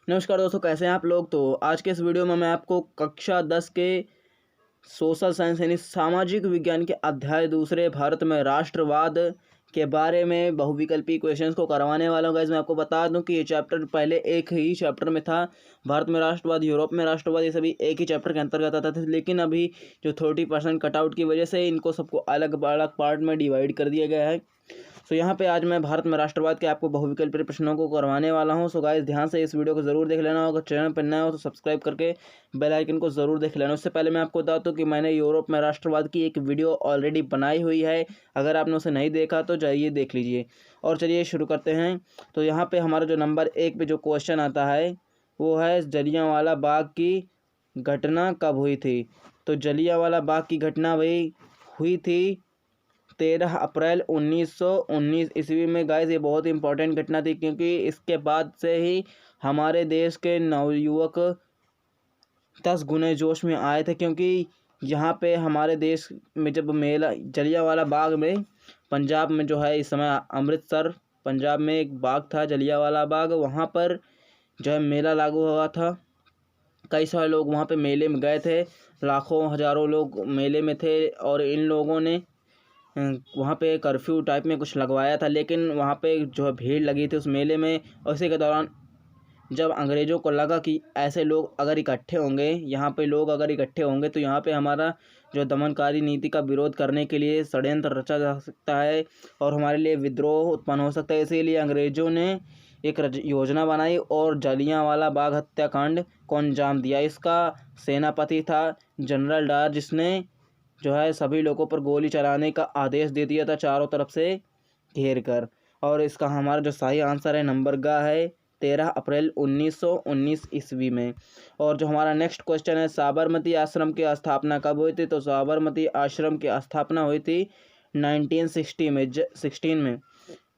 नमस्कार दोस्तों, कैसे हैं आप लोग। तो आज के इस वीडियो में मैं आपको कक्षा 10 के सोशल साइंस यानी सामाजिक विज्ञान के अध्याय दूसरे भारत में राष्ट्रवाद के बारे में बहुविकल्पी क्वेश्चंस को करवाने वाला हूँ। गाइस मैं आपको बता दूं कि ये चैप्टर पहले एक ही चैप्टर में था। भारत में राष्ट्रवाद, यूरोप में राष्ट्रवाद, ये सभी एक ही चैप्टर के अंतर्गत आता था। लेकिन अभी जो 30% कटआउट की वजह से इनको सबको अलग अलग पार्ट में डिवाइड कर दिया गया है। सो यहाँ पे आज मैं भारत में राष्ट्रवाद के आपको बहुविकल्पी प्रश्नों को करवाने वाला हूँ। सो गाइस ध्यान से इस वीडियो को ज़रूर देख लेना। अगर चैनल पर नया हो तो सब्सक्राइब करके बेल आइकन को ज़रूर देख लेना। उससे पहले मैं आपको बता दूँ कि मैंने यूरोप में राष्ट्रवाद की एक वीडियो ऑलरेडी बनाई हुई है। अगर आपने उसे नहीं देखा तो जाइए देख लीजिए। और चलिए शुरू करते हैं। तो यहाँ पर हमारा जो नंबर 1 पे जो क्वेश्चन आता है वो है जलियांवाला बाग की घटना कब हुई थी। तो जलियांवाला बाग की घटना वही हुई थी 13 अप्रैल 1919 ईस्वी में। गाइस ये बहुत इंपॉर्टेंट घटना थी, क्योंकि इसके बाद से ही हमारे देश के नवयुवक 10 गुने जोश में आए थे। क्योंकि यहाँ पे हमारे देश में जब मेला जलियांवाला बाग में, पंजाब में जो है इस समय अमृतसर पंजाब में एक बाग था जलियांवाला बाग, वहाँ पर जो है मेला लागू हुआ था। कई सारे लोग वहाँ पे मेले में गए थे, लाखों हज़ारों लोग मेले में थे। और इन लोगों ने वहाँ पे कर्फ्यू टाइप में कुछ लगवाया था, लेकिन वहाँ पे जो है भीड़ लगी थी उस मेले में। और इसी के दौरान जब अंग्रेज़ों को लगा कि ऐसे लोग अगर इकट्ठे होंगे, यहाँ पे लोग अगर इकट्ठे होंगे तो यहाँ पे हमारा जो दमनकारी नीति का विरोध करने के लिए षड्यंत्र रचा जा सकता है और हमारे लिए विद्रोह उत्पन्न हो सकता है। इसीलिए अंग्रेज़ों ने एक योजना बनाई और जलियांवाला बाग हत्याकांड को अंजाम दिया। इसका सेनापति था जनरल डायर, जिसने जो है सभी लोगों पर गोली चलाने का आदेश दे दिया था चारों तरफ से घेर कर। और इसका हमारा जो सही आंसर है नंबर गा है 13 अप्रैल 1919 ईस्वी में। और जो हमारा नेक्स्ट क्वेश्चन है, साबरमती आश्रम की स्थापना कब हुई थी। तो साबरमती आश्रम की स्थापना हुई थी 1916 में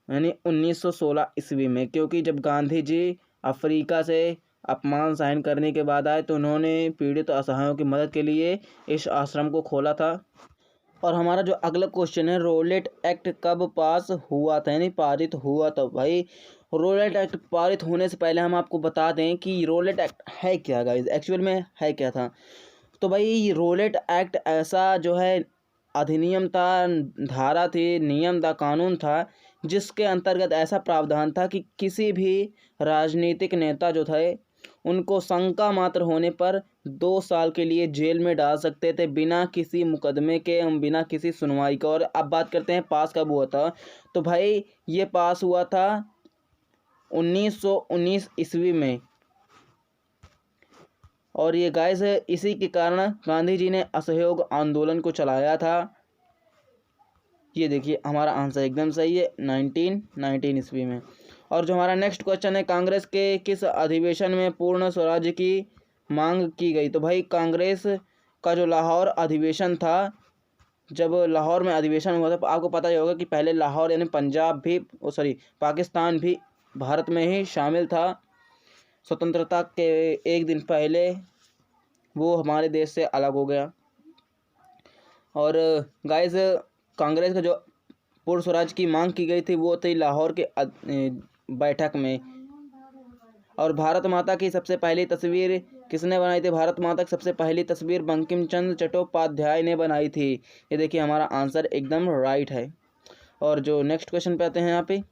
यानी 1916 ईस्वी में। क्योंकि जब गांधी जी अफ्रीका से अपमान सहन करने के बाद आए तो उन्होंने पीड़ित असहायों की मदद के लिए इस आश्रम को खोला था। और हमारा जो अगला क्वेश्चन है, रोलेट एक्ट कब पास हुआ था यानी पारित हुआ था। भाई रोलेट एक्ट पारित होने से पहले हम आपको बता दें कि रोलेट एक्ट है क्या गाइस, एक्चुअल में है क्या था। तो भाई रोलेट एक्ट ऐसा जो है अधिनियम था, धारा थी, नियम था, कानून था, जिसके अंतर्गत ऐसा प्रावधान था कि किसी भी राजनीतिक नेता जो थे उनको शंका मात्र होने पर 2 साल के लिए जेल में डाल सकते थे, बिना किसी मुकदमे के, बिना किसी सुनवाई का। और अब बात करते हैं पास कब हुआ था। तो भाई ये पास हुआ था 1919 ईस्वी में। और ये गाइस इसी के कारण गांधी जी ने असहयोग आंदोलन को चलाया था। ये देखिए हमारा आंसर एकदम सही है 1919 ईस्वी में। और जो हमारा नेक्स्ट क्वेश्चन है, कांग्रेस के किस अधिवेशन में पूर्ण स्वराज्य की मांग की गई। तो भाई कांग्रेस का जो लाहौर अधिवेशन था, जब लाहौर में अधिवेशन हुआ था, आपको पता ही होगा कि पहले लाहौर यानी पंजाब भी पाकिस्तान भी भारत में ही शामिल था। स्वतंत्रता के एक दिन पहले वो हमारे देश से अलग हो गया। और गाइस कांग्रेस का जो पूर्ण स्वराज की मांग की गई थी वो थी लाहौर के बैठक में। और भारत माता की सबसे पहली तस्वीर किसने बनाई थी। भारत माता की सबसे पहली तस्वीर बंकिम चंद्र चट्टोपाध्याय ने बनाई थी। ये देखिए हमारा आंसर एकदम राइट है। और जो नेक्स्ट क्वेश्चन पे आते हैं यहाँ पे,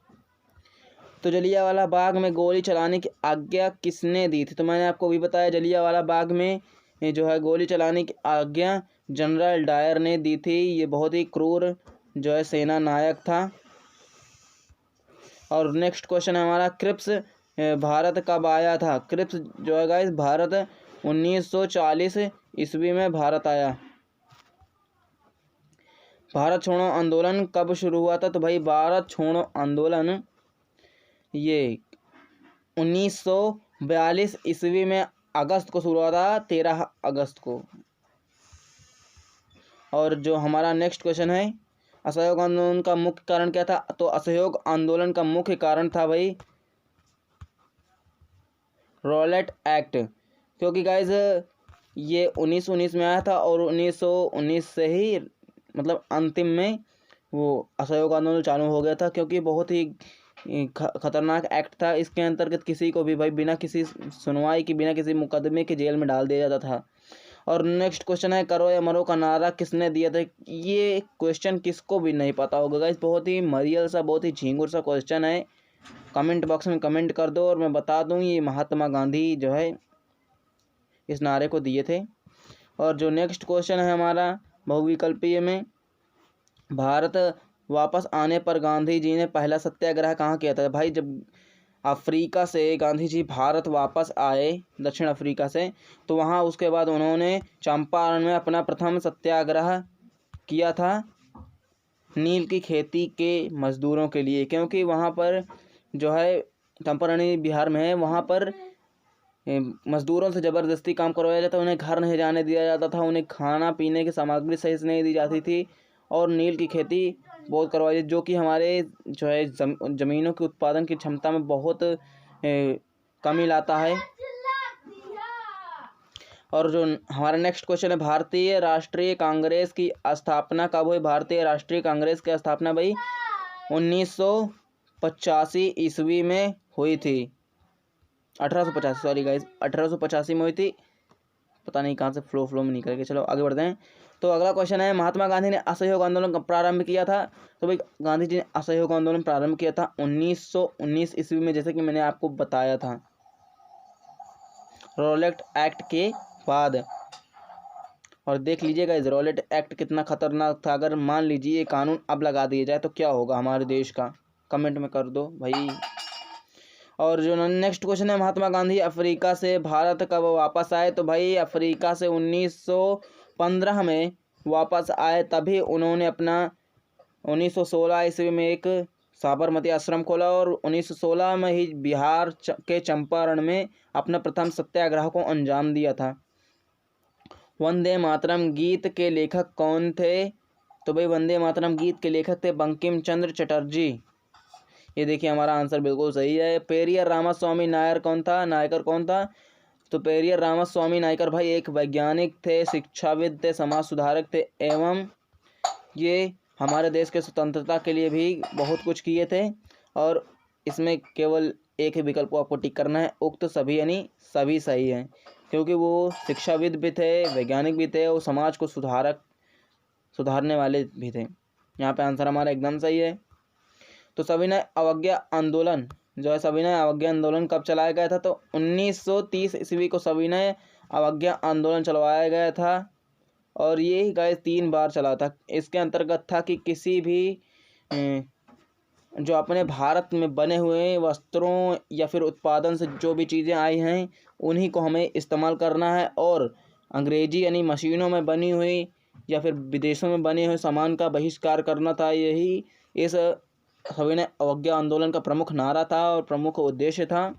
तो जलियांवाला बाग में गोली चलाने की आज्ञा किसने दी थी। तो मैंने आपको भी बताया जलियांवाला बाग में जो है गोली चलाने की आज्ञा जनरल डायर ने दी थी। ये बहुत ही क्रूर जो है सेना नायक था। और नेक्स्ट क्वेश्चन है हमारा, क्रिप्स भारत कब आया था। क्रिप्स जो है गाइस भारत 1940 ईस्वी में भारत आया। भारत छोड़ो आंदोलन कब शुरू हुआ था। तो भाई भारत छोड़ो आंदोलन ये 1942 ईस्वी में अगस्त को शुरू हुआ था, 13 अगस्त को। और जो हमारा नेक्स्ट क्वेश्चन है, असहयोग आंदोलन का मुख्य कारण क्या था। तो असहयोग आंदोलन का मुख्य कारण था भाई रोलेट एक्ट। क्योंकि गाइज ये 1919 में आया था और 1919 से ही मतलब अंतिम में वो असहयोग आंदोलन चालू हो गया था। क्योंकि बहुत ही खतरनाक एक्ट था। इसके अंतर्गत किसी को भी भाई बिना किसी सुनवाई की, बिना किसी मुकदमे के जेल में डाल दिया जाता था। और नेक्स्ट क्वेश्चन है, करो या मरो का नारा किसने दिया था? ये क्वेश्चन किसको भी नहीं पता होगा गाइस, बहुत ही मरियल सा, बहुत ही झींगुर सा क्वेश्चन है। कमेंट बॉक्स में कमेंट कर दो और मैं बता दूं, ये महात्मा गांधी जो है इस नारे को दिए थे। और जो नेक्स्ट क्वेश्चन है हमारा बहुविकल्पीय में, भारत वापस आने पर गांधी जी ने पहला सत्याग्रह कहाँ किया था? भाई जब अफ्रीका से गांधी जी भारत वापस आए, दक्षिण अफ्रीका से, तो वहाँ उसके बाद उन्होंने चंपारण में अपना प्रथम सत्याग्रह किया था नील की खेती के मज़दूरों के लिए। क्योंकि वहाँ पर जो है चंपारणी बिहार में है, वहाँ पर मज़दूरों से ज़बरदस्ती काम करवाया जाता, उन्हें घर नहीं जाने दिया जाता था, उन्हें खाना पीने की सामग्री सही से नहीं दी जाती थी और नील की खेती बहुत करवाई जाती, जो कि हमारे जो है ज़मीनों के उत्पादन की क्षमता में बहुत कमी लाता है। और जो हमारा नेक्स्ट क्वेश्चन है, भारतीय राष्ट्रीय कांग्रेस की स्थापना कब हुई? भारतीय राष्ट्रीय कांग्रेस की स्थापना भाई 1985 ईस्वी में हुई थी। 1885, सॉरी गाइस, 1885 में हुई थी। पता नहीं कहाँ से फ्लो में निकल के। चलो आगे बढ़ते हैं। तो अगला क्वेश्चन है, महात्मा गांधी ने असहयोग आंदोलन कब प्रारंभ किया था? तो भाई गांधी जी ने असहयोग आंदोलन प्रारंभ किया था 1919 ईस्वी में, जैसे कि मैंने आपको बताया था, रॉलेट एक्ट के बाद। और देख लीजिएगा इस रॉलेट एक्ट कितना खतरनाक था। अगर मान लीजिए ये कानून अब लगा दिया जाए तो क्या होगा हमारे देश का? कमेंट में कर दो भाई। और जो नेक्स्ट क्वेश्चन है, महात्मा गांधी अफ्रीका से भारत कब वापस आए? तो भाई अफ्रीका से 1915 में वापस आए। तभी उन्होंने अपना 1916 ईस्वी में एक साबरमती आश्रम खोला और 1916 में ही बिहार के चंपारण में अपना प्रथम सत्याग्रह को अंजाम दिया था। वंदे मातरम गीत के लेखक कौन थे? तो भाई वंदे मातरम गीत के लेखक थे बंकिम चंद्र चटर्जी। ये देखिए हमारा आंसर बिल्कुल सही है। पेरियर रामास्वामी नायर कौन था? नायकर कौन था? तो पेरियर रामास्वामी नायकर भाई एक वैज्ञानिक थे, शिक्षाविद थे, समाज सुधारक थे, एवं ये हमारे देश के स्वतंत्रता के लिए भी बहुत कुछ किए थे। और इसमें केवल एक ही विकल्प को आपको टिक करना है, उक्त सभी, यानी सभी सही हैं, क्योंकि वो शिक्षाविद भी थे, वैज्ञानिक भी थे और समाज को सुधारने वाले भी थे। यहाँ पे आंसर हमारा एकदम सही है। तो सविनय अवज्ञा आंदोलन जो है, सविनय अवज्ञा आंदोलन कब चलाया गया था? तो 1930 ईस्वी को सविनय अवज्ञा आंदोलन चलवाया गया था और ये गाइस 3 बार चला था। इसके अंतर्गत था कि किसी भी जो अपने भारत में बने हुए वस्त्रों या फिर उत्पादन से जो भी चीज़ें आई हैं उन्हीं को हमें इस्तेमाल करना है और अंग्रेजी यानी मशीनों में बनी हुई या फिर विदेशों में बने हुए सामान का बहिष्कार करना था। यही इस सविनय अवज्ञा आंदोलन का प्रमुख नारा था और प्रमुख उद्देश्य था।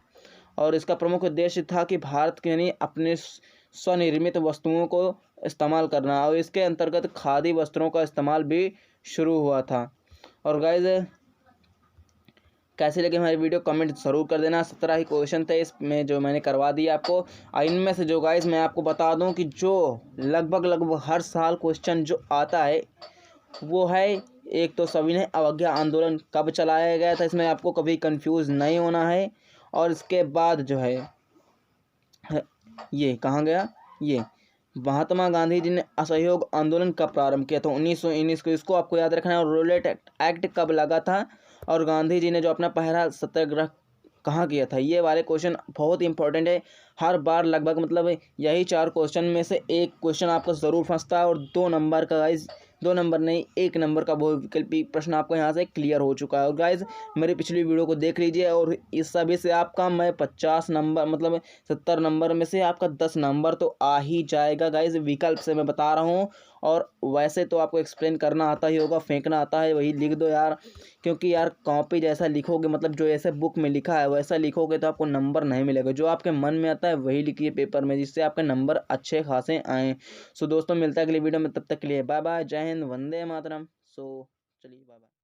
और इसका प्रमुख उद्देश्य था कि भारत के यानी अपने स्वनिर्मित वस्तुओं को इस्तेमाल करना, और इसके अंतर्गत खादी वस्त्रों का इस्तेमाल भी शुरू हुआ था। और गाइज कैसे लगे हमारी वीडियो कमेंट ज़रूर कर देना। 17 ही क्वेश्चन थे इसमें जो मैंने करवा दिया आपको। इनमें से जो गाइज मैं आपको बता दूं कि जो लगभग हर साल क्वेश्चन जो आता है वो है, एक तो सविनय अवज्ञा आंदोलन कब चलाया गया था, इसमें आपको कभी कंफ्यूज नहीं होना है। और इसके बाद जो है ये कहाँ गया, ये महात्मा गांधी जी ने असहयोग आंदोलन कब प्रारंभ किया था? 1919 को, इसको आपको याद रखना है। और रॉलेट एक्ट कब लगा था और गांधी जी ने जो अपना पहला सत्याग्रह कहाँ किया था? ये वाले क्वेश्चन बहुत इंपॉर्टेंट है। हर बार लगभग मतलब यही 4 क्वेश्चन में से एक क्वेश्चन आपको ज़रूर फंसता है और 2 नंबर का गाइज, 2 नंबर नहीं 1 नंबर का बहुविकल्पी प्रश्न आपको यहाँ से क्लियर हो चुका है। और गाइज मेरी पिछली वीडियो को देख लीजिए और इस सभी से आपका मैं 50 नंबर मतलब 70 नंबर में से आपका 10 नंबर तो आ ही जाएगा गाइज, विकल्प से मैं बता रहा हूँ। और वैसे तो आपको एक्सप्लेन करना आता ही होगा, फेंकना आता है, वही लिख दो यार, क्योंकि यार कॉपी जैसा लिखोगे मतलब जो ऐसे बुक में लिखा है वैसा लिखोगे तो आपको नंबर नहीं मिलेगा। जो आपके मन में आता है वही लिखिए पेपर में, जिससे आपके नंबर अच्छे खासे आएँ। सो दोस्तों मिलता है अगली वीडियो में, तब तक के लिए बाय बाय, जय हिंद, वंदे मातरम। सो चलिए बाय बाय।